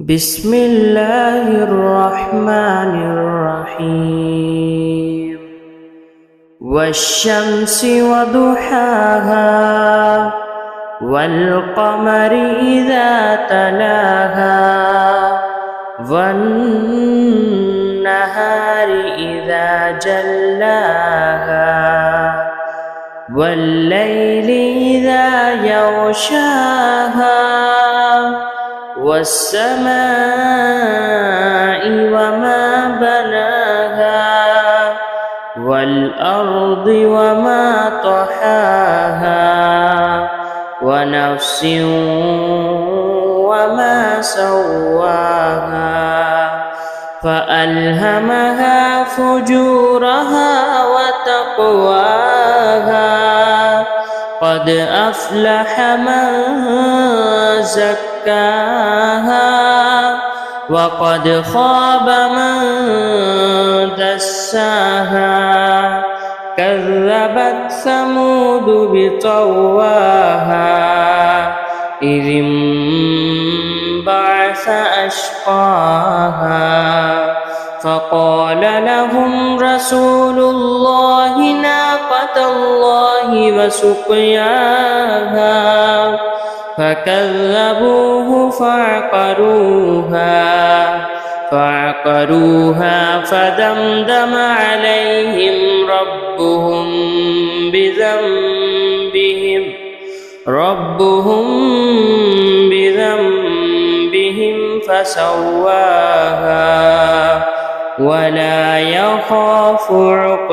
بسم الله الرحمن الرحيم والشمس وضحاها والقمر إذا تلاها والنهار إذا جلاها والليل إذا يغشاها والسماء وما بناها والأرض وما طحاها ونفس وما سواها فألهمها فجورها وتقواها قد أفلح من زكاها وقد خاب من دساها كذبت ثمود بطواها إذ انبعث أشقاها فقال لهم رسول الله ناقة الله وسقياها فكذبوه فعقروها فدمدم عليهم ربهم فسواها ولا يخاف عقباها.